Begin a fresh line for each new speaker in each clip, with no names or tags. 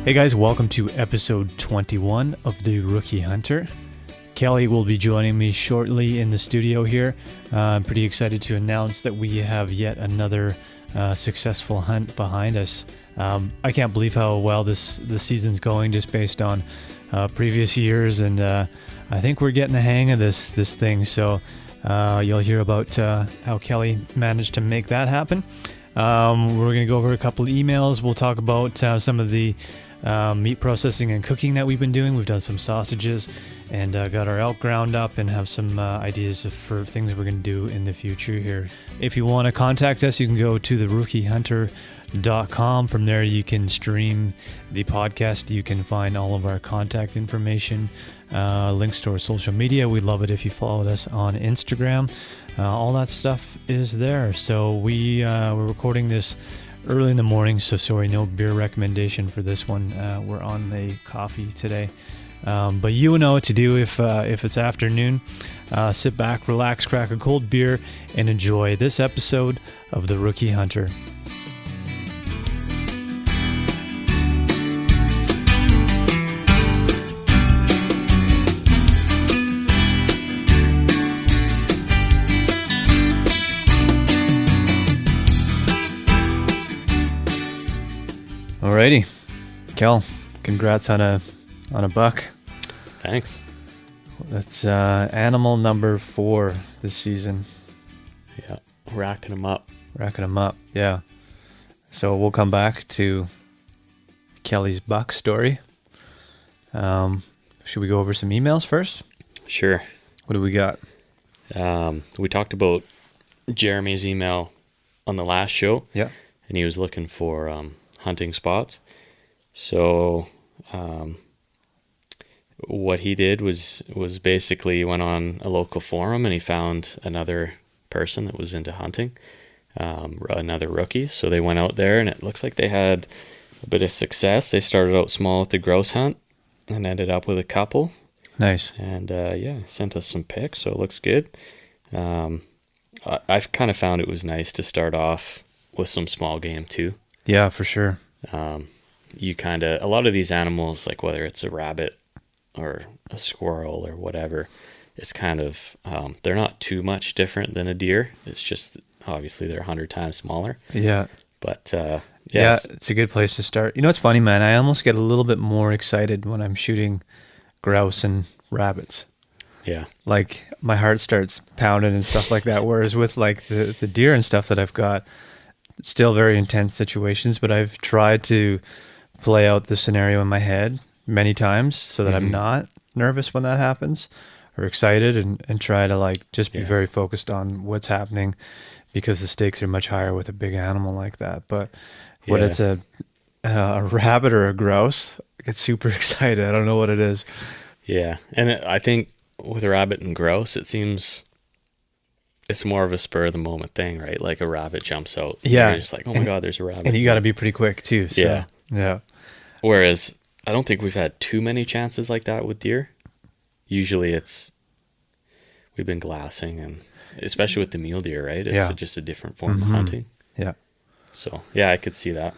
Hey guys, welcome to episode 21 of The Rookie Hunter. Kelly will be joining me shortly in the studio here. I'm pretty excited to announce that we have yet another successful hunt behind us. I can't believe how well this season's going just based on previous years, and I think we're getting the hang of this thing. So you'll hear about how Kelly managed to make that happen. We're going to go over a couple of emails. We'll talk about some of the meat processing and cooking that we've been doing. We've done some sausages and got our elk ground up and have some ideas for things we're going to do in the future here. If you want to contact us, you can go to theRookieHunter.com. From there, you can stream the podcast. You can find all of our contact information, links to our social media. We'd love it if you followed us on Instagram. All that stuff is there. So we're recording this early in the morning, so sorry, no beer recommendation for this one. We're on the coffee today, but you know what to do if it's afternoon. Sit back, relax, crack a cold beer, and enjoy this episode of The Rookie Hunter. Alrighty, Kel, congrats on a buck.
Thanks.
That's animal number 4 this season.
Yeah, racking them up.
Yeah. So we'll come back to Kelly's buck story. Should we go over some emails first?
Sure.
What do we got?
We talked about Jeremy's email on the last show.
Yeah.
And he was looking for hunting spots. So what he did was basically he went on a local forum and he found another person that was into hunting, another rookie. So they went out there and it looks like they had a bit of success. They started out small with the grouse hunt and ended up with a couple.
Nice.
And sent us some pics, so it looks good. I've kind of found it was nice to start off with some small game too.
Yeah, for sure.
You kind of, a lot of these animals, like whether it's a rabbit or a squirrel or whatever, it's kind of, they're not too much different than a deer. It's just, obviously they're 100 times smaller.
Yeah.
But,
yeah, it's a good place to start. You know, it's funny, man. I almost get a little bit more excited when I'm shooting grouse and rabbits.
Yeah.
Like my heart starts pounding and stuff like that. Whereas with like the deer and stuff that I've got, still very intense situations, but I've tried to play out the scenario in my head many times so that I'm not nervous when that happens or excited and try to like just be very focused on what's happening because the stakes are much higher with a big animal like that. But when it's a rabbit or a grouse, I get super excited. I don't know what it is.
Yeah. And I think with a rabbit and grouse, it seems it's more of a spur of the moment thing, right? Like a rabbit jumps out.
Yeah.
You're just like, oh my God, there's a rabbit.
And you got to be pretty quick too. So,
Yeah.
Yeah.
Whereas I don't think we've had too many chances like that with deer. Usually we've been glassing, and especially with the mule deer, right? It's just a different form of hunting.
Yeah.
So yeah, I could see that.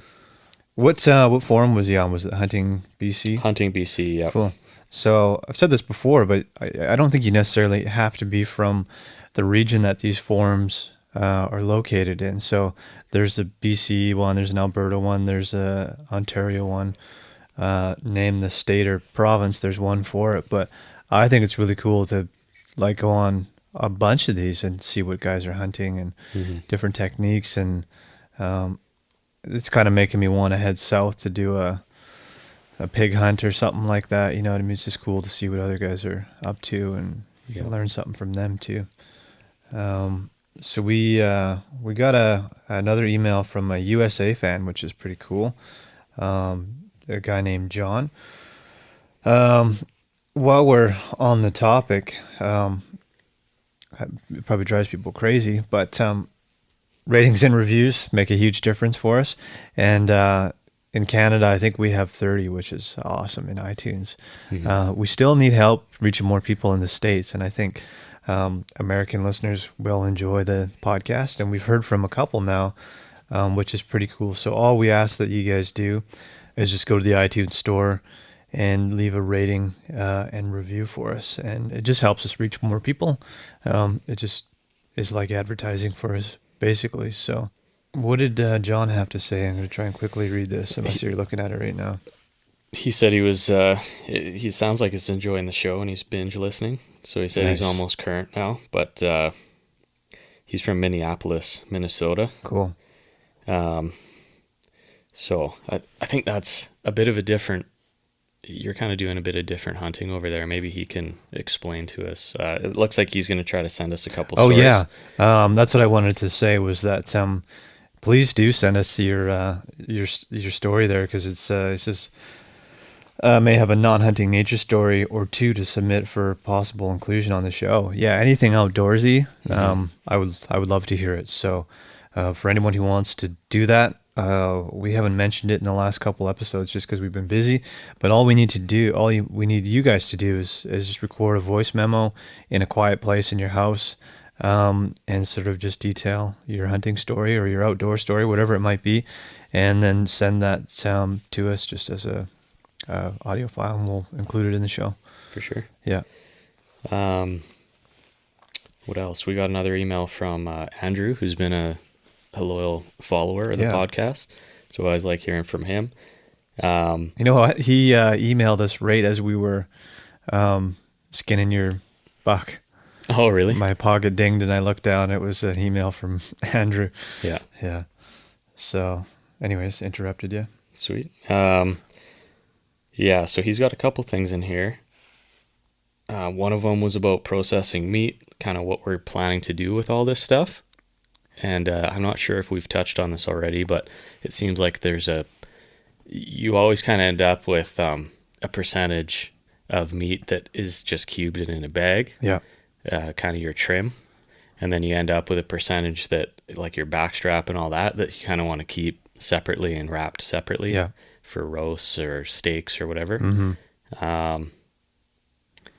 What forum was he on? Was it Hunting BC?
Hunting BC, yeah.
Cool. So I've said this before, but I don't think you necessarily have to be from the region that these forums are located in. So there's a BC one, there's an Alberta one, there's a Ontario one. Name the state or province, there's one for it. But I think it's really cool to like go on a bunch of these and see what guys are hunting and different techniques. And it's kind of making me want to head south to do a pig hunt or something like that. You know what I mean? It's just cool to see what other guys are up to, and you can learn something from them too. So we got another email from a USA fan, which is pretty cool. A guy named John. While we're on the topic, it probably drives people crazy, but ratings and reviews make a huge difference for us. And in Canada, I think we have 30, which is awesome in iTunes. We still need help reaching more people in the States, and I think American listeners will enjoy the podcast. And we've heard from a couple now, which is pretty cool. So all we ask that you guys do, is just go to the iTunes store and leave a rating and review for us. And it just helps us reach more people. It just is like advertising for us, basically. So what did John have to say? I'm going to try and quickly read this, unless you're looking at it right now.
He said he sounds like he's enjoying the show and he's binge listening. So he said
Nice.
he's almost current now, but he's from Minneapolis, Minnesota.
Cool.
So I think that's a bit of a different, you're kind of doing a bit of different hunting over there. Maybe he can explain to us. It looks like he's going to try to send us a couple stories.
Oh, yeah. That's what I wanted to say, was that please do send us your story there, because it's just may have a non-hunting nature story or two to submit for possible inclusion on the show. Yeah, anything outdoorsy, I would love to hear it. So for anyone who wants to do that, we haven't mentioned it in the last couple episodes just because we've been busy, but we need you guys to do is just record a voice memo in a quiet place in your house, and sort of just detail your hunting story or your outdoor story, whatever it might be, and then send that to us just as a audio file, and we'll include it in the show.
For sure.
Yeah.
What else? We got another email from Andrew, who's been a loyal follower of the podcast. So I always like hearing from him.
You know what? He emailed us right as we were skinning your buck.
Oh, really?
My pocket dinged and I looked down. It was an email from Andrew.
Yeah.
Yeah. So anyways, interrupted you.
Sweet. Yeah, so he's got a couple things in here. One of them was about processing meat, kind of what we're planning to do with all this stuff. And I'm not sure if we've touched on this already, but it seems like you always kind of end up with a percentage of meat that is just cubed in a bag.
Yeah.
Kind of your trim. And then you end up with a percentage that, like your backstrap and all that you kind of want to keep separately and wrapped separately.
Yeah.
For roasts or steaks or whatever.
Mm-hmm.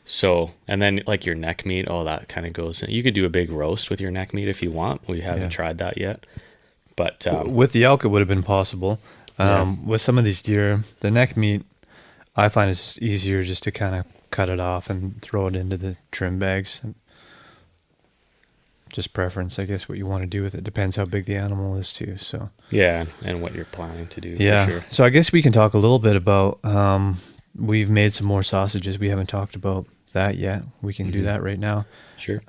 So, and then like your neck meat, all that kind of goes in. You could do a big roast with your neck meat if you want. We haven't tried that yet. But
with the elk, it would have been possible. With some of these deer, the neck meat, I find it's easier just to kind of cut it off and throw it into the trim bags. Just preference, I guess, what you want to do with it. Depends how big the animal is too. So
yeah, and what you're planning to do.
Yeah.
For sure.
So I guess we can talk a little bit about. We've made some more sausages. We haven't talked about that yet. We can do that right now.
Sure.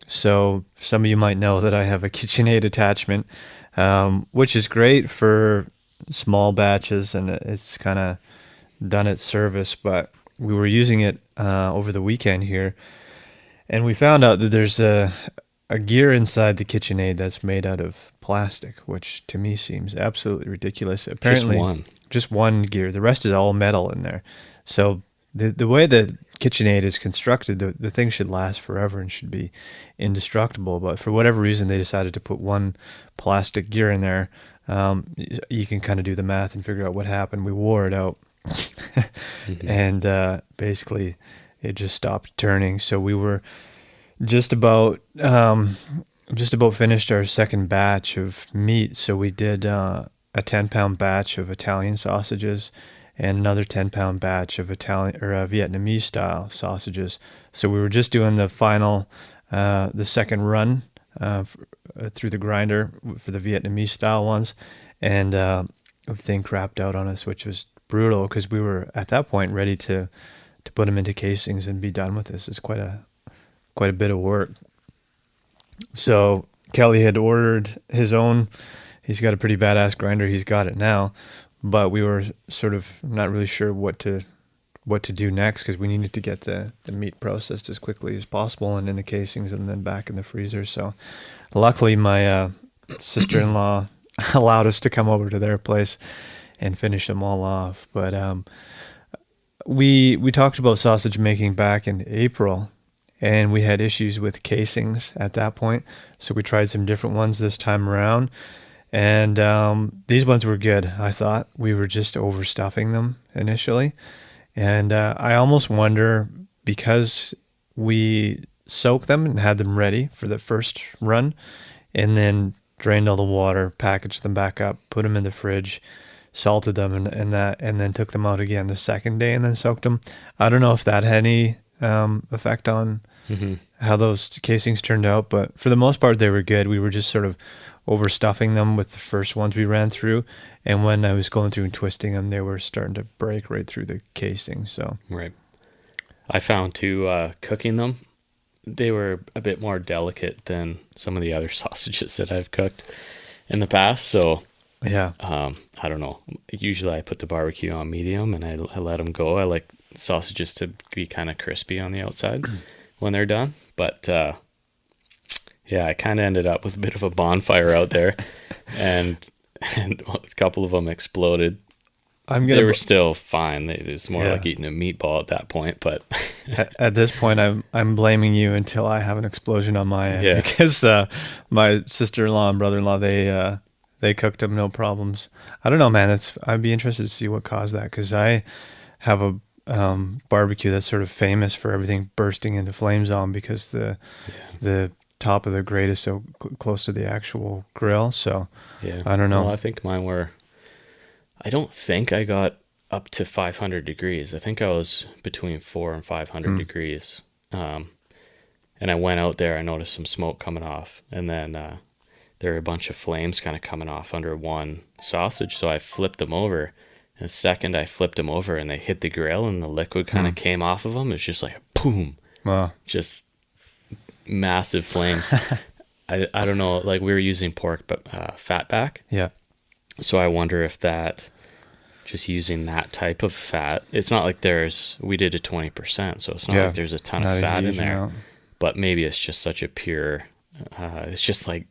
So some of you might know that I have a KitchenAid attachment, which is great for small batches, and it's kind of done its service. But we were using it over the weekend here, and we found out that there's a gear inside the KitchenAid that's made out of plastic, which to me seems absolutely ridiculous. Apparently, just one gear. The rest is all metal in there. So the way the KitchenAid is constructed, the thing should last forever and should be indestructible. But for whatever reason, they decided to put one plastic gear in there. You can kind of do the math and figure out what happened. We wore it out, and basically it just stopped turning. So we were just about finished our second batch of meat. So we did a 10-pound batch of Italian sausages and another 10-pound batch of Italian or Vietnamese style sausages. So we were just doing the final, the second run through the grinder for the Vietnamese style ones, and the thing crapped out on us, which was brutal because we were at that point ready to put them into casings and be done with this. It's quite a bit of work. So Kelly had ordered his own. He's got a pretty badass grinder. He's got it now, but we were sort of not really sure what to do next because we needed to get the meat processed as quickly as possible and in the casings and then back in the freezer. So luckily my sister-in-law allowed us to come over to their place and finish them all off. But we talked about sausage making back in April, and we had issues with casings at that point. So we tried some different ones this time around. And these ones were good, I thought. We were just overstuffing them initially. And I almost wonder, because we soaked them and had them ready for the first run, and then drained all the water, packaged them back up, put them in the fridge, salted them and then took them out again the second day and then soaked them. I don't know if that had any effect on how those casings turned out, but for the most part they were good. We were just sort of overstuffing them with the first ones we ran through, and when I was going through and twisting them, they were starting to break right through the casing. So
right. I found too, cooking them, they were a bit more delicate than some of the other sausages that I've cooked in the past. So
yeah,
I don't know. Usually I put the barbecue on medium and I let them go. I like sausages to be kind of crispy on the outside when they're done. But yeah, I kind of ended up with a bit of a bonfire out there, and a couple of them exploded. They were still fine. It was more like eating a meatball at that point. But
at this point, I'm blaming you until I have an explosion on my end, because my sister-in-law and brother-in-law, they cooked them no problems. I don't know, man. I'd be interested to see what caused that, because I have a barbecue that's sort of famous for everything bursting into flames on, because the top of the grate is so close to the actual grill. So I don't know.
Well, I think mine were. I don't think I got up to 500 degrees. I think I was between 400 and 500 degrees. And I went out there. I noticed some smoke coming off, and then there were a bunch of flames kind of coming off under one sausage. So I flipped them over. And the second I flipped them over and they hit the grill and the liquid kind of came off of them, it's just like boom.
Wow.
Just massive flames. I don't know. Like, we were using pork, but fat back.
Yeah.
So I wonder if that, just using that type of fat, it's not like we did a 20%, so it's not like there's a ton of fat in there, amount. But maybe it's just such a pure, it's just like,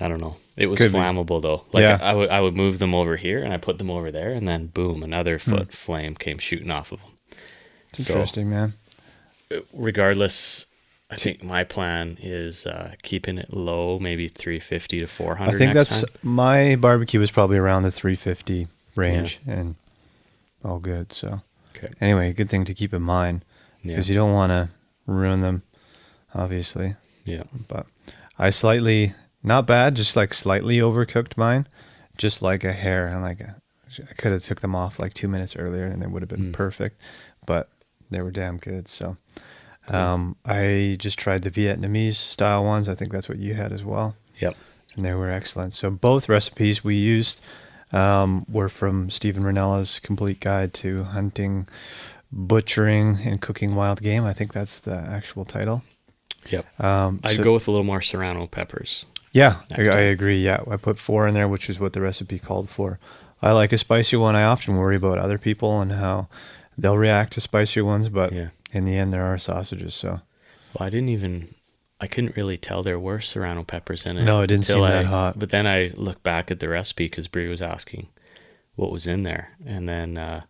I don't know. It was flammable though. Like I would move them over here and I put them over there, and then boom, another foot flame came shooting off of them.
It's interesting, man.
Regardless, I think my plan is keeping it low, maybe 350 to 400.
I think my barbecue was probably around the 350 range, and all good. So anyway, good thing to keep in mind, because you don't want to ruin them, obviously.
Yeah.
But I not bad, just like slightly overcooked mine, just like a hair. And I could have took them off like 2 minutes earlier and they would have been perfect, but they were damn good. So I just tried the Vietnamese style ones. I think that's what you had as well.
Yep.
And they were excellent. So both recipes we used were from Stephen Rinella's Complete Guide to Hunting, Butchering, and Cooking Wild Game. I think that's the actual title.
Yep. I'd go with a little more serrano peppers.
Yeah, I agree. Yeah, I put 4 in there, which is what the recipe called for. I like a spicy one. I often worry about other people and how they'll react to spicier ones, but in the end, there are sausages. So,
well, I couldn't really tell there were serrano peppers in it.
No, it didn't seem that hot.
But then I looked back at the recipe because Brie was asking what was in there, and then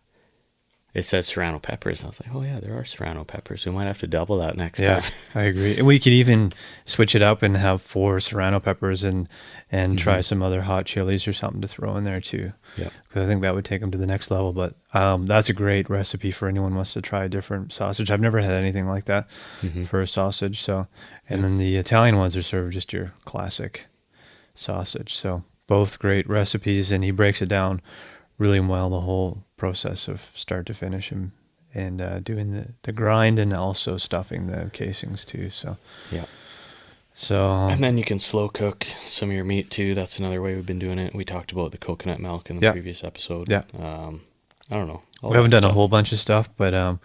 it says serrano peppers. I was like, oh yeah, there are serrano peppers. We might have to double that next time.
I agree. And we could even switch it up and have 4 serrano peppers and try some other hot chilies or something to throw in there too.
Yeah.
Because I think that would take them to the next level. But that's a great recipe for anyone who wants to try a different sausage. I've never had anything like that for a sausage. So, and then the Italian ones are sort of just your classic sausage. So both great recipes, and he breaks it down really well, the whole process of start to finish, and doing the grind and also stuffing the casings too. So
and then you can slow cook some of your meat too. That's another way we've been doing it. We talked about the coconut milk in the previous episode. I don't know,
we haven't done a whole bunch of stuff, but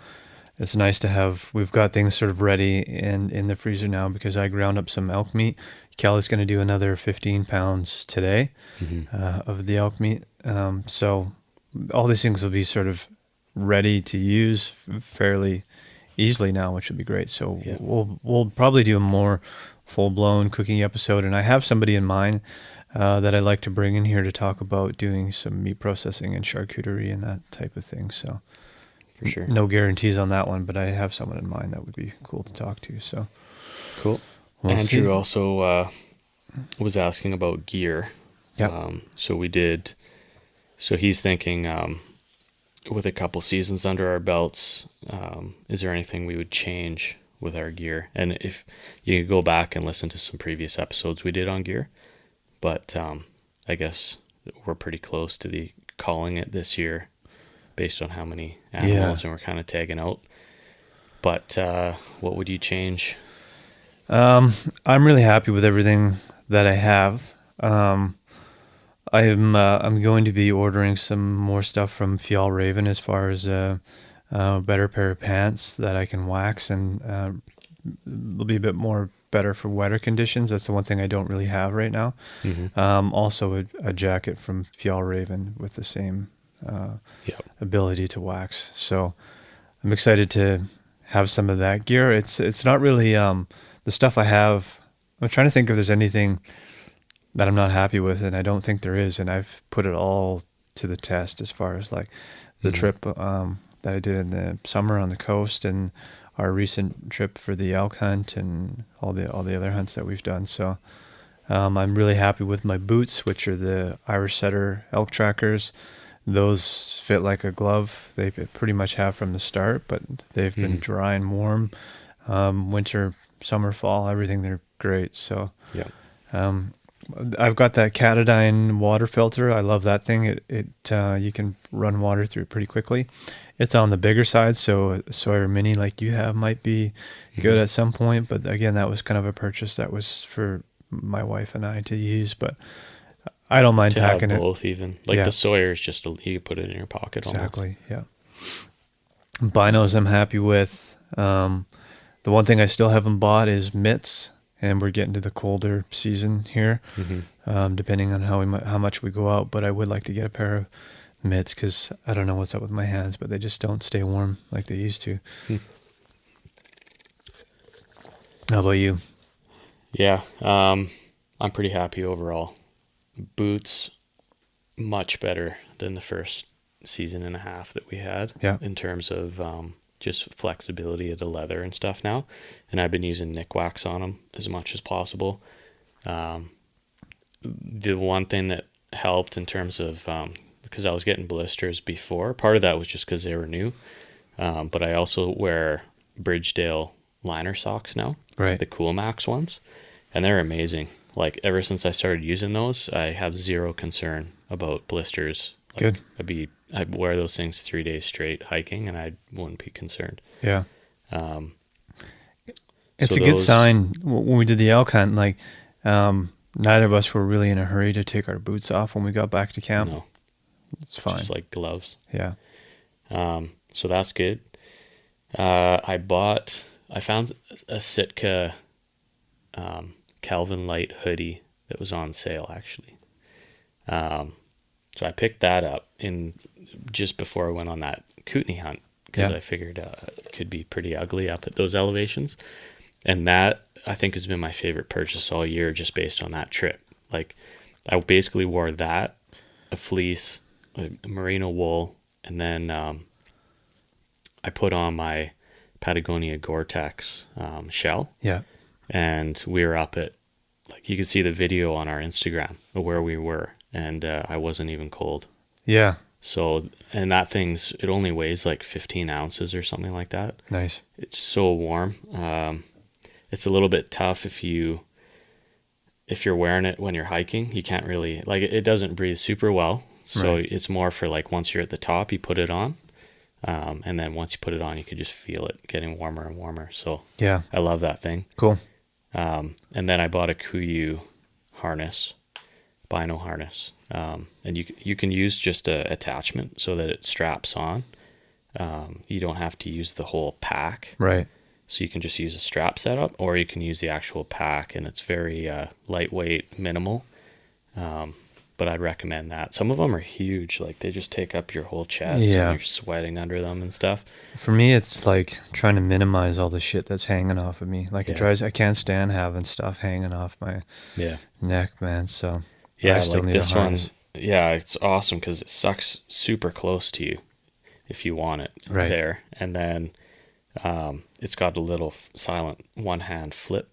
it's nice to have. We've got things sort of ready in the freezer now, because I ground up some elk meat. Kelly's going to do another 15 pounds today of the elk meat. So all these things will be sort of ready to use fairly easily now, which would be great. So we'll probably do a more full-blown cooking episode, and I have somebody in mind that I'd like to bring in here to talk about doing some meat processing and charcuterie and that type of thing. So
for sure,
no guarantees on that one, but I have someone in mind that would be cool to talk to. So
cool. Andrew also was asking about gear. So he's thinking, with a couple seasons under our belts, is there anything we would change with our gear? And if you could go back and listen to some previous episodes we did on gear, but I guess we're pretty close to the calling it this year based on how many animals, and we're kind of tagging out. But what would you change?
I'm really happy with everything that I have. I'm going to be ordering some more stuff from Fjallraven as far as a better pair of pants that I can wax, and they'll be a bit more better for wetter conditions. That's the one thing I don't really have right now. Also a jacket from Fjallraven with the same ability to wax. So I'm excited to have some of that gear. It's not really the stuff I have. I'm trying to think if there's anything that I'm not happy with, and I don't think there is. And I've put it all to the test as far as like the trip that I did in the summer on the coast, and our recent trip for the elk hunt, and all the other hunts that we've done. So I'm really happy with my boots, which are the Irish Setter elk trackers. Those fit like a glove. They pretty much have from the start, but they've been dry and warm. Winter, summer, fall, everything, they're great. So I've got that Catadine water filter. I love that thing. It you can run water through it pretty quickly. It's on the bigger side, so a Sawyer Mini like you have might be good at some point. But again, that was kind of a purchase that was for my wife and I to use. But I don't mind
To
packing
have
it.
both, even like the Sawyer is just you put it in your pocket.
Exactly. Almost. Yeah. Binos I'm happy with. The one thing I still haven't bought is mitts, and we're getting to the colder season here. Depending on how much we go out, but I would like to get a pair of mitts because I don't know what's up with my hands, but they just don't stay warm like they used to. How about you?
Yeah, I'm pretty happy overall. Boots, much better than the first season and a half that we had in terms of just flexibility of the leather and stuff now. And I've been using Nick Wax on them as much as possible. The one thing that helped in terms of, because I was getting blisters before, part of that was just because they were new. But I also wear Bridgedale liner socks now, the Cool Max ones, and they're amazing. Like ever since I started using those, I have zero concern about blisters. Like,
Good.
I'd wear those things 3 days straight hiking, and I wouldn't be concerned.
Yeah. It's a good sign when we did the elk hunt. Like, neither of us were really in a hurry to take our boots off when we got back to camp.
No,
it's fine.
Just like gloves.
Yeah.
So that's good. I found a Sitka Calvin Light hoodie that was on sale actually. So I picked that up just before I went on that Kootenai hunt because I figured it could be pretty ugly up at those elevations. And that I think has been my favorite purchase all year just based on that trip. Like I basically wore that, a fleece, a merino wool, and then I put on my Patagonia Gore-Tex shell. Yeah. And we were up at, like, you could see the video on our Instagram of where we were, and I wasn't even cold. Yeah. So, and that it only weighs like 15 ounces or something like that. Nice. It's so warm. It's a little bit tough if you're wearing it when you're hiking. You can't really, like, it doesn't breathe super well. So it's more for like once you're at the top, you put it on. And then once you put it on, you could just feel it getting warmer and warmer. So yeah, I love that thing. Cool. And then I bought a Kuiu harness, bino harness. And you can use just a attachment so that it straps on. You don't have to use the whole pack. Right. So you can just use a strap setup, or you can use the actual pack, and it's very lightweight, minimal. But I'd recommend that. Some of them are huge, like they just take up your whole chest, and you're sweating under them and stuff. For me, it's like trying to minimize all the shit that's hanging off of me. Like I can't stand having stuff hanging off my neck, man. So I still need this one. Yeah, it's awesome because it sucks super close to you if you want it there, and then it's got a little silent one-hand flip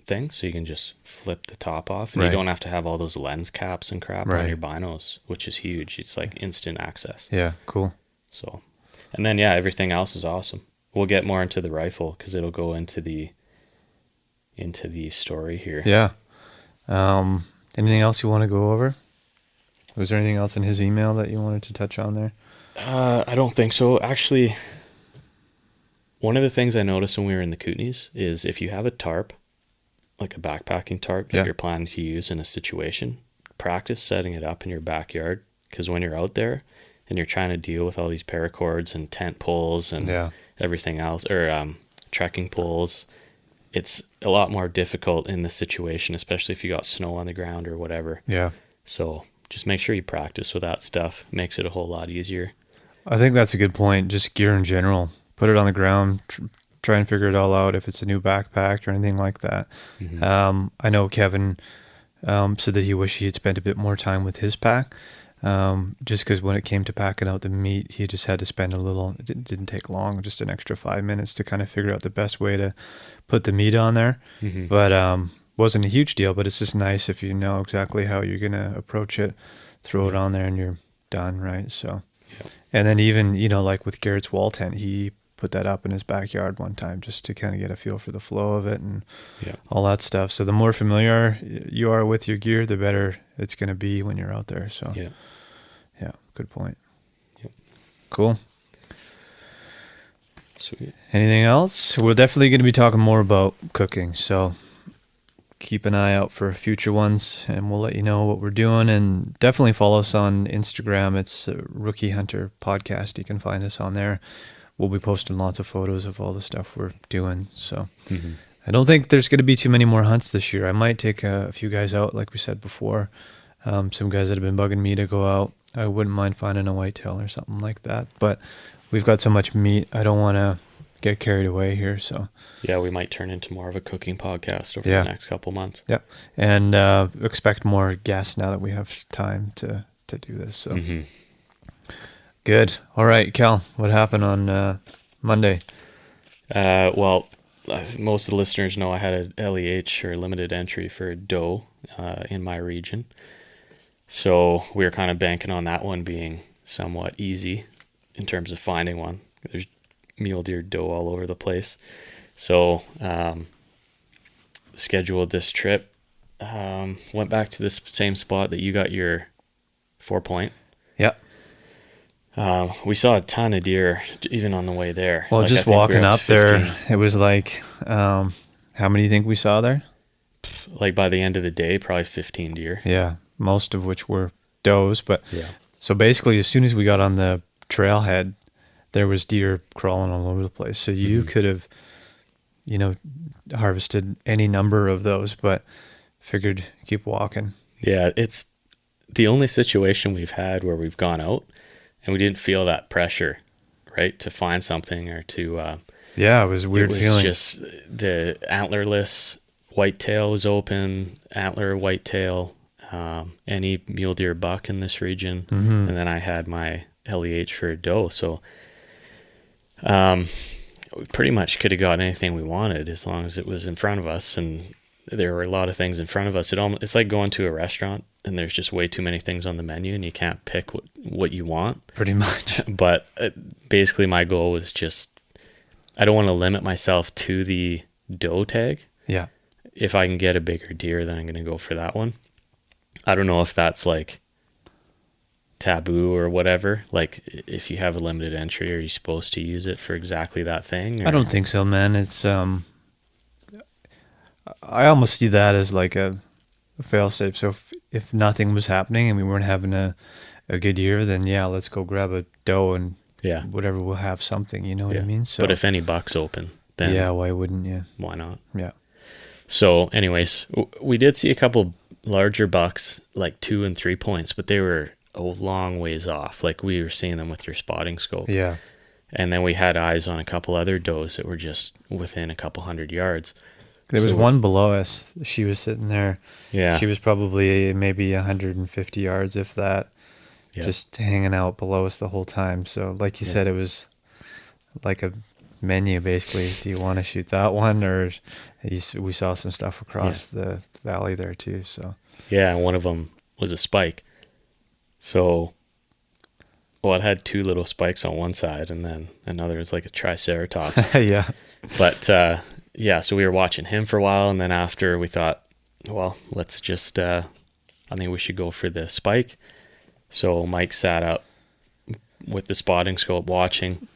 thing, so you can just flip the top off, and you don't have to have all those lens caps and crap on your binos, which is huge. It's like instant access. Yeah, cool. So, and then everything else is awesome. We'll get more into the rifle because it'll go into the story here. Yeah. Anything else you want to go over?
Was there anything else in his email that you wanted to touch on there?
I don't think so. Actually, one of the things I noticed when we were in the Kootenays is if you have a tarp, like a backpacking tarp that you're planning to use in a situation, practice setting it up in your backyard, because when you're out there and you're trying to deal with all these paracords and tent poles and everything else, or trekking poles, it's a lot more difficult in this situation, especially if you got snow on the ground or whatever.
Yeah.
So just make sure you practice with that stuff. Makes it a whole lot easier.
I think that's a good point. Just gear in general. Put it on the ground. Try and figure it all out if it's a new backpack or anything like that. Mm-hmm. I know Kevin said that he wished he had spent a bit more time with his pack. Just because when it came to packing out the meat, he just had to spend it didn't take long, just an extra 5 minutes to kind of figure out the best way to put the meat on there. Mm-hmm. But wasn't a huge deal, but it's just nice if you know exactly how you're going to approach it, throw it on there and you're done, right? So, and then even, like with Garrett's wall tent, he put that up in his backyard one time just to kind of get a feel for the flow of it and all that stuff. So the more familiar you are with your gear, the better it's going to be when you're out there. So yeah, good point. Yep. Cool.
Sweet.
Anything else? We're definitely going to be talking more about cooking, so keep an eye out for future ones, and we'll let you know what we're doing. And definitely follow us on Instagram. It's Rookie Hunter Podcast. You can find us on there. We'll be posting lots of photos of all the stuff we're doing. So I don't think there's going to be too many more hunts this year. I might take a few guys out, like we said before. Some guys that have been bugging me to go out. I wouldn't mind finding a whitetail or something like that. But we've got so much meat, I don't want to get carried away here. So
yeah, we might turn into more of a cooking podcast over the next couple months.
Yeah, and expect more guests now that we have time to do this. So good. All right, Cal, what happened on Monday?
Well, most of the listeners know I had a LEH, or limited entry, for a doe in my region. So we were kind of banking on that one being somewhat easy in terms of finding one. There's mule deer, doe all over the place. So scheduled this trip. Went back to this same spot that you got your 4-point.
Yeah.
We saw a ton of deer even on the way there.
Well, just walking up there, it was like, how many do you think we saw there?
Like by the end of the day, probably 15 deer.
Yeah, most of which were does. But so basically, as soon as we got on the trailhead, there was deer crawling all over the place. So you could have, harvested any number of those, but figured keep walking.
Yeah, it's the only situation we've had where we've gone out and we didn't feel that pressure, right, to find something or to...
it was a weird feeling.
It was just the antlerless whitetail was open, antler whitetail, any mule deer buck in this region, and then I had my LEH for a doe. So we pretty much could have got anything we wanted as long as it was in front of us, and there were a lot of things in front of us. It's like going to a restaurant and there's just way too many things on the menu and you can't pick what you want.
Pretty much.
But basically my goal was just, I don't want to limit myself to the doe tag.
Yeah.
If I can get a bigger deer, then I'm going to go for that one. I don't know if that's like taboo or whatever. Like if you have a limited entry, are you supposed to use it for exactly that thing? Or?
I don't think so, man. It's I almost see that as like a fail-safe. So if nothing was happening and we weren't having a good year, then let's go grab a doe and whatever, we'll have something, you know what I mean? So,
but if any buck's open, then
why wouldn't you?
Why not?
Yeah.
So anyways, we did see a couple larger bucks, like 2 and 3 points, but they were a long ways off. Like we were seeing them with your spotting scope.
Yeah.
And then we had eyes on a couple other does that were just within a couple 100 yards.
There was one below us. She was sitting there.
Yeah.
She was probably maybe 150 yards, if that, just hanging out below us the whole time. So like you said, it was like a menu, basically. Do you want to shoot that one? Or we saw some stuff across the valley there too. So
yeah, and one of them was a spike. So, it had 2 little spikes on one side, and then another was like a triceratops.
Yeah.
But so we were watching him for a while, and then after we thought, well, let's just, I think we should go for the spike. So Mike sat up with the spotting scope watching.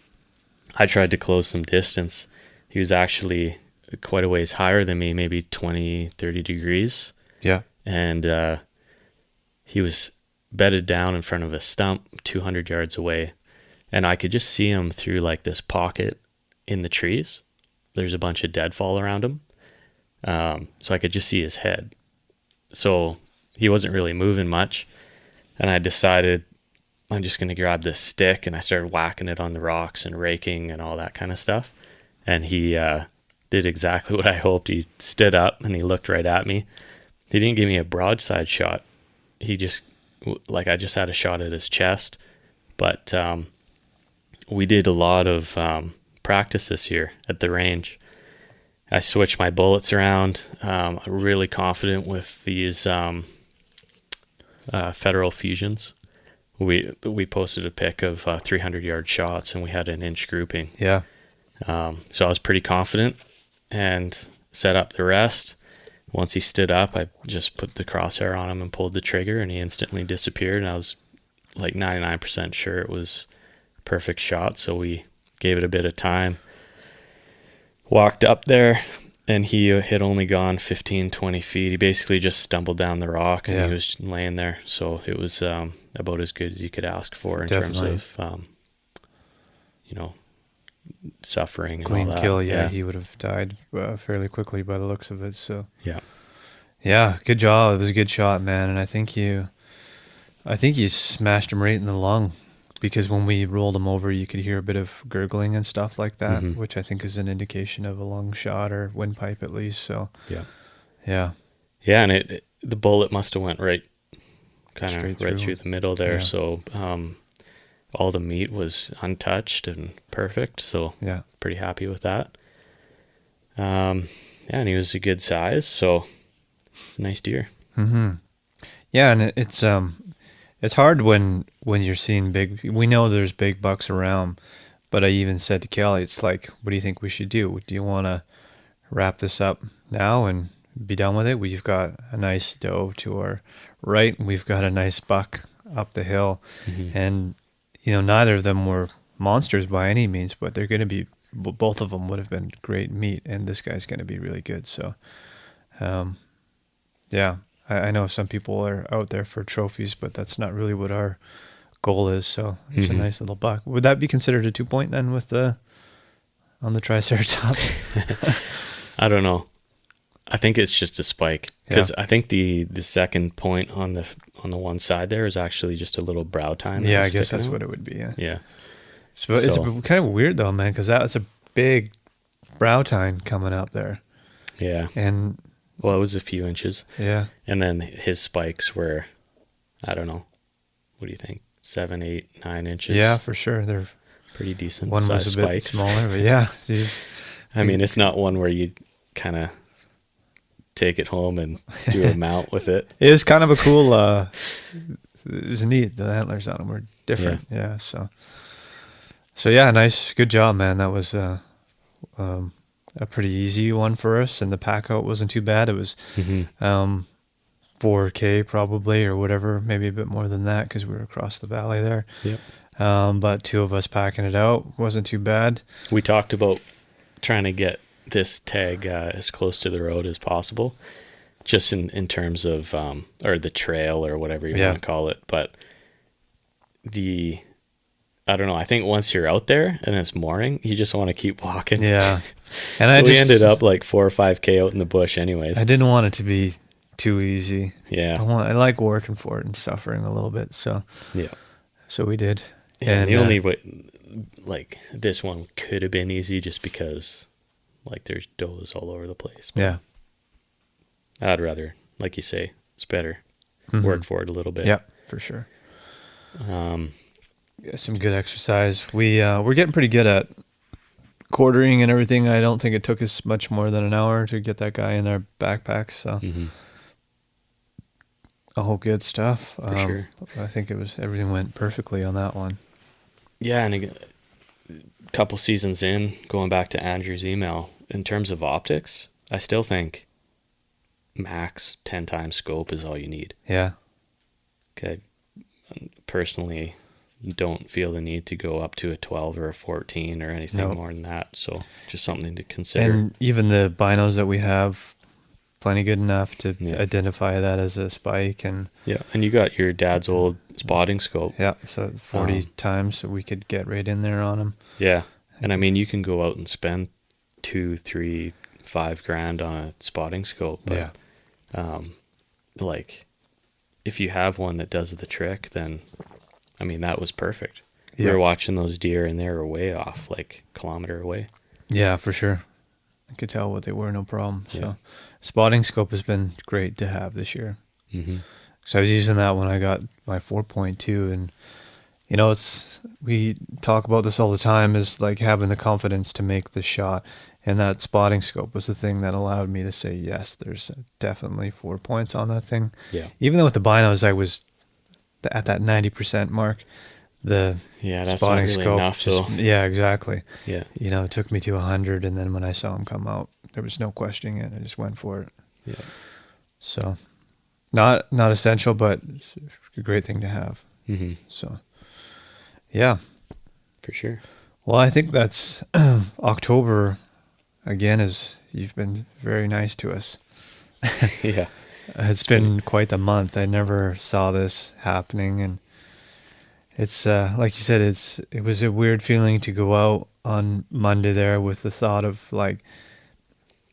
I tried to close some distance. He was actually quite a ways higher than me, maybe 20, 30 degrees.
Yeah.
And he was bedded down in front of a stump 200 yards away. And I could just see him through like this pocket in the trees. There's a bunch of deadfall around him. So I could just see his head. So he wasn't really moving much. And I decided I'm just going to grab this stick, and I started whacking it on the rocks and raking and all that kind of stuff. And he did exactly what I hoped. He stood up and he looked right at me. He didn't give me a broadside shot. He just, I just had a shot at his chest. But we did a lot of practice this year at the range. I switched my bullets around. I'm really confident with these Federal Fusions. We posted a pic of 300-yard shots, and we had an inch grouping.
Yeah.
So I was pretty confident and set up the rest. Once he stood up, I just put the crosshair on him and pulled the trigger, and he instantly disappeared. And I was like 99% sure it was a perfect shot. So we gave it a bit of time. Walked up there, and he had only gone 15, 20 feet. He basically just stumbled down the rock, and he was just laying there. So it was about as good as you could ask for in terms of, suffering and
Clean
all that.
kill, yeah. He would have died fairly quickly by the looks of it. So
yeah,
good job. It was a good shot, man. And I think you smashed him right in the lung, because when we rolled him over, you could hear a bit of gurgling and stuff like that, which I think is an indication of a lung shot or windpipe at least. So yeah,
and the bullet must have went right
through
the middle there. Yeah. So all the meat was untouched and perfect. So pretty happy with that. And he was a good size, so it's a nice deer.
Yeah, and it's hard when you're seeing big. We know there's big bucks around, but I even said to Kelly, it's like, what do you think we should do? Do you want to wrap this up now and be done with it? We've got a nice doe to our right, and we've got a nice buck up the hill, and neither of them were monsters by any means, but they're going to be. Both of them would have been great meat, and this guy's going to be really good. So, I know some people are out there for trophies, but that's not really what our goal is. So it's a nice little buck. Would that be considered a 2-point then on the Triceratops?
I don't know. I think it's just a spike, because I think the second point on the one side there is actually just a little brow tine.
Yeah, I guess that's what it would be.
Yeah.
So it's kind of weird though, man, because that's a big brow tine coming up there.
Yeah.
And
well, it was a few inches.
Yeah.
And then his spikes were, I don't know, what do you think? 7, 8, 9 inches.
Yeah, for sure. They're
pretty decent.
One was a bit smaller, but yeah.
I mean, it's not one where you kind of take it home and do a mount with it.
It was kind of a cool, it was neat. The antlers on them were different. Yeah. So yeah, nice. Good job, man. That was a pretty easy one for us, and the pack out wasn't too bad. It was 4K probably, or whatever, maybe a bit more than that, because we were across the valley there.
Yep.
But two of us packing it out wasn't too bad.
We talked about trying to get this tag as close to the road as possible, just in terms of or the trail or whatever you want to call it. But I don't know, I think once you're out there and it's morning, you just want to keep walking.
Yeah. And
so we ended up like 4 or 5K out in the bush anyways.
I didn't want it to be too easy.
Yeah.
I like working for it and suffering a little bit. So we did.
Yeah, and the only way, like, this one could have been easy just because, like, there's does all over the place. But
yeah.
I'd rather, like you say, it's better. Work for it a little bit.
Yeah, for sure. Some good exercise. We're getting pretty good at quartering and everything. I don't think it took us much more than an hour to get that guy in our backpacks. So all good stuff.
For sure.
I think everything went perfectly on that one.
Yeah, and a couple seasons in, going back to Andrew's email, in terms of optics, I still think max 10 times scope is all you need.
Yeah.
Okay. personally don't feel the need to go up to a 12 or a 14 or anything
Nope.
more than that. So just something to consider.
And even the binos that we have, plenty good enough to
Yeah.
identify that as a spike. And
Yeah, and you got your dad's old spotting scope.
yeah, so 40 times, so we could get right in there on them.
Yeah, and I mean, you can go out and spend 2, 3, $5,000 on a spotting scope, but like if you have one that does the trick, then I mean that was perfect. We
Yeah.
were watching those deer and they were way off, like a kilometer away.
Yeah, for sure. I could tell what they were, no problem. So
Yeah.
spotting scope has been great to have this year.
Mm-hmm.
So I was using that when I got my 4.2, and we talk about this all the time, is like having the confidence to make the shot. And that spotting scope was the thing that allowed me to say, yes, there's definitely 4 points on that thing.
Yeah.
Even though with the binos, I was at that 90% mark. The
Yeah, that's
spotting
not really
scope
enough,
just,
though.
yeah, exactly.
Yeah.
It took me to 100, and then when I saw him come out, there was no questioning it. I just went for it.
Yeah.
So not essential, but it's a great thing to have.
Mm-hmm.
So yeah.
For sure.
Well, I think that's October again. You've been very nice to us.
Yeah.
It's been quite the month. I never saw this happening, and it's like you said, it was a weird feeling to go out on Monday there with the thought of like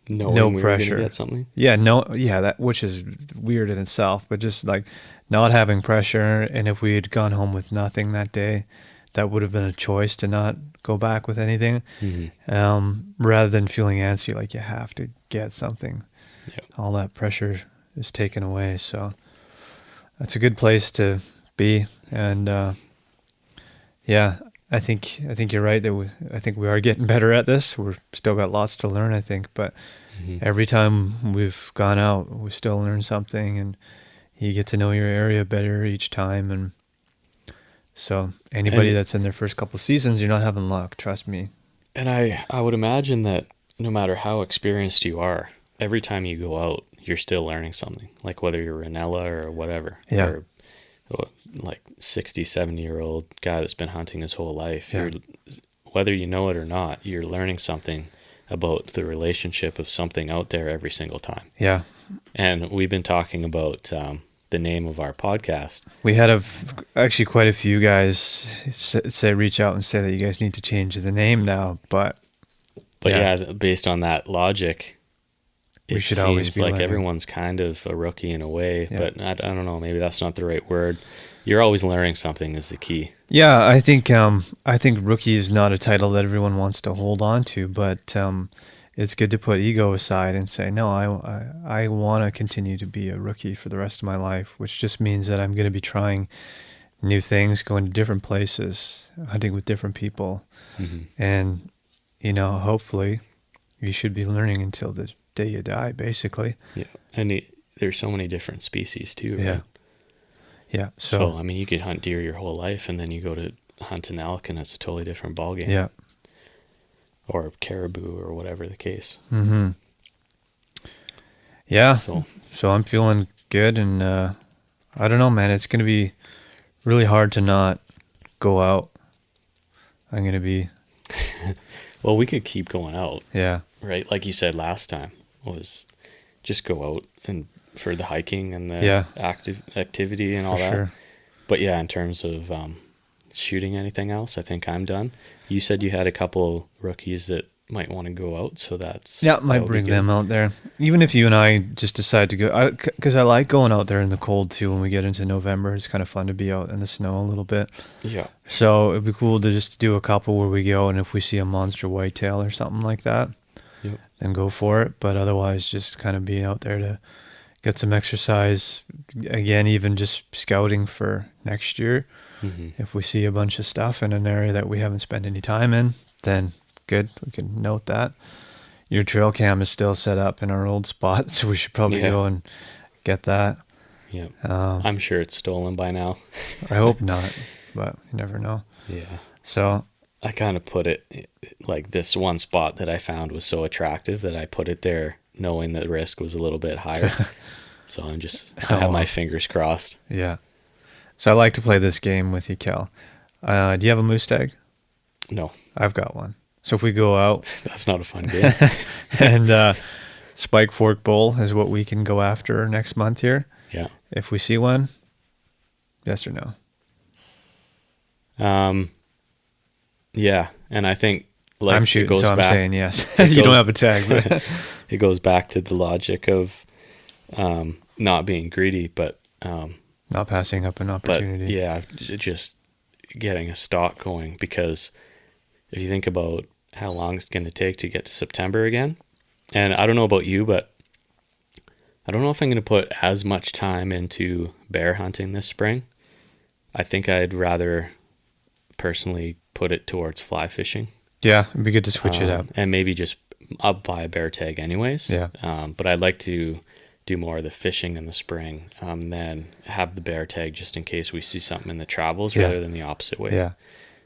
Knowing
no
we were
pressure.
gonna get something.
that, which is weird in itself, but just like not having pressure. And if we had gone home with nothing that day, that would have been a choice to not go back with anything, rather than feeling antsy like you have to get something.
Yeah.
All that pressure is taken away. So that's a good place to be. And I think you're right that I think we are getting better at this. We're still got lots to learn, I think, but every time we've gone out, we still learn something, and you get to know your area better each time. And so anybody that's in their first couple seasons, you're not having luck, trust me.
And I would imagine that no matter how experienced you are, every time you go out, you're still learning something, like whether you're Ranella or whatever,
Yeah.
or like 60, 70-year-old guy that's been hunting his whole life.
Yeah.
Whether you know it or not, you're learning something about the relationship of something out there every single time.
Yeah.
And we've been talking about the name of our podcast.
We had actually quite a few guys reach out and say that you guys need to change the name now, but
yeah, based on that logic,
We
it
should
seems
always be
like
learning.
everyone's kind of a rookie in a way,
Yeah.
but I don't know, maybe that's not the right word. You're always learning something is the key.
Yeah, I think rookie is not a title that everyone wants to hold on to, but it's good to put ego aside and say, no, I want to continue to be a rookie for the rest of my life, which just means that I'm going to be trying new things, going to different places, hunting with different people, and hopefully you should be learning until the day you die, basically.
Yeah, and there's so many different species too.
Yeah.
Right?
Yeah.
So I mean, you could hunt deer your whole life, and then you go to hunt an elk, and it's a totally different ballgame.
Yeah.
Or caribou, or whatever the case.
Mm-hmm. Yeah.
So
I'm feeling good, and I don't know, man. It's going to be really hard to not go out. I'm going to be...
well, we could keep going out.
Yeah.
Right? Like you said last time, was just go out and for the hiking and the activity and all that.
Sure.
But yeah, in terms of shooting anything else, I think I'm done. You said you had a couple rookies that might want to go out, so
might bring them out there. Even if you and I just decide to go, because I like going out there in the cold too. When we get into November, it's kind of fun to be out in the snow a little bit.
Yeah.
So it'd be cool to just do a couple where we go, and if we see a monster whitetail or something like that, then go for it. But otherwise, just kind of be out there to get some exercise. Again, even just scouting for next year. If we see a bunch of stuff in an area that we haven't spent any time in, then good, we can note that. Your trail cam is still set up in our old spot, so we should probably go and get that.
Yeah. I'm sure it's stolen by now.
I hope not, but you never know.
Yeah.
So
I kind of put it like this one spot that I found was so attractive that I put it there knowing that the risk was a little bit higher. So I have my fingers crossed.
Yeah. So I like to play this game with you, Cal. Do you have a moose tag?
No,
I've got one. So if we go out
that's not a fun game.
and Spike Fork Bowl is what we can go after next month here.
Yeah.
If we see one, yes or no?
Yeah, and I think like
I'm shooting, so I'm saying yes.
It
You don't
goes-
have a tag. But
It goes back to the logic of not being greedy, but
not passing up an opportunity.
yeah, just getting a stock going, because if you think about how long it's going to take to get to September again, and I don't know about you, but I don't know if I'm going to put as much time into bear hunting this spring. I think I'd rather personally put it towards fly fishing.
Yeah, it'd be good to switch it up.
And maybe just I'll buy a bear tag anyways.
Yeah.
But I'd like to do more of the fishing in the spring, then have the bear tag just in case we see something in the travels,
Yeah.
rather than the opposite way.
Yeah,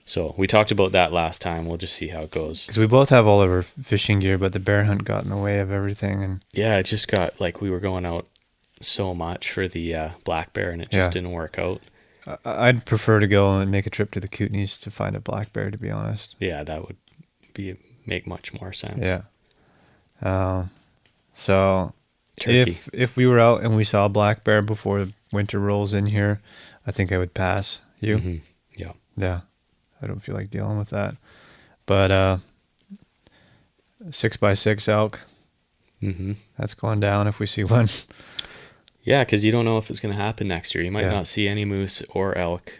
So we talked about that last time. We'll just see how it goes.
because we both have all of our fishing gear, but the bear hunt got in the way of everything. And
Yeah, it just got like we were going out so much for the black bear, and it just
Yeah.
didn't work out.
I'd prefer to go and make a trip to the Kootenays to find a black bear, to be honest.
Yeah, that would make much more sense.
Yeah. So
Turkey.
if we were out and we saw a black bear before winter rolls in here, I think I would pass. You?
Mhm. Yeah.
Yeah. I don't feel like dealing with that. But 6x6 elk,
hmm
that's going down if we see one.
Yeah, because you don't know if it's going to happen next year. You might
Yeah.
not see any moose or elk.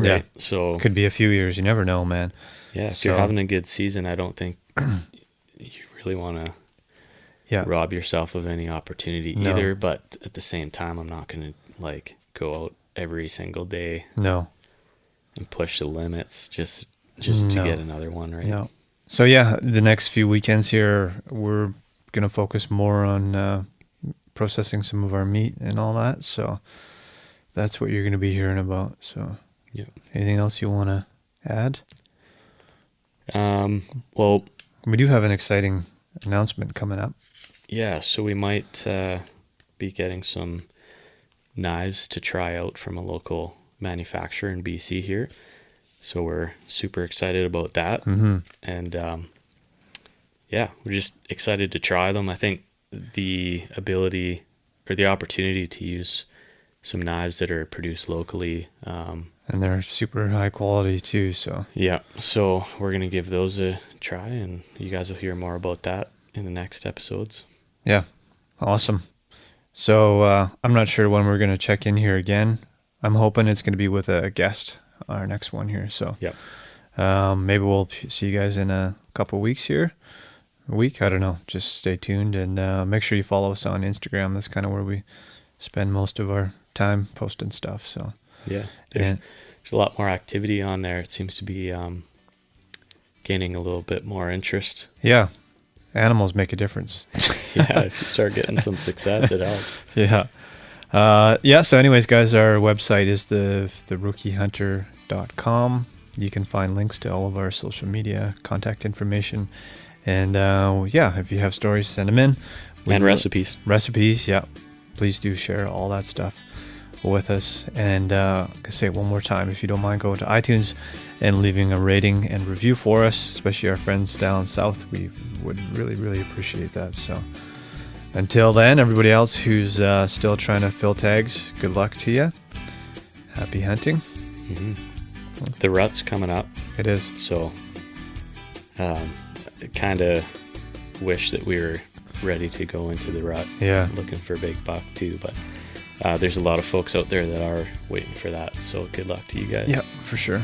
Yeah.
Right. So
Could be a few years. You never know, man.
yeah, if
So-
you're having a good season, I don't think you really want to
Yeah.
rob yourself of any opportunity
No.
either. But at the same time, I'm not going to like go out every single day
No.
and push the limits just to
No.
get another one, right?
No. So yeah, the next few weekends here, we're going to focus more on processing some of our meat and all that. So that's what you're going to be hearing about. So
Yeah.
anything else you want to add?
Well,
We do have an exciting announcement coming up.
yeah, so we might be getting some knives to try out from a local manufacturer in BC here. So we're super excited about that.
Mm-hmm.
And yeah, we're just excited to try them. I think the ability or the opportunity to use some knives that are produced locally.
And they're super high quality too. So
Yeah, so we're going to give those a try, and you guys will hear more about that in the next episodes.
yeah, awesome. So I'm not sure when we're going to check in here again. I'm hoping it's going to be with a guest, our next one here. So
Yep.
maybe we'll see you guys in a couple weeks here. A week, I don't know. Just stay tuned and make sure you follow us on Instagram. That's kind of where we spend most of our time posting stuff. So
Yeah,
and
there's a lot more activity on there. It seems to be gaining a little bit more interest.
yeah, animals make a difference.
Yeah, if you start getting some success, it helps.
Yeah. Yeah. So anyways, guys, our website is the rookiehunter.com. You can find links to all of our social media, contact information. And yeah, if you have stories, send them in.
And recipes.
Recipes, yeah. Please do share all that stuff with us. And I say it one more time, if you don't mind going to iTunes and leaving a rating and review for us, especially our friends down south, we would really, really appreciate that. So until then, everybody else who's still trying to fill tags, good luck to you. Happy hunting.
hmm The rut's coming up,
It is.
so kind of wish that we were ready to go into the rut.
Yeah.
Looking for big buck too, but there's a lot of folks out there that are waiting for that. So good luck to you guys.
Yeah, for sure.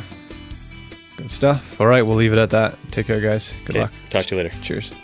Good stuff. All right, we'll leave it at that. Take care, guys. Good
Okay,
luck.
talk to you later.
Cheers.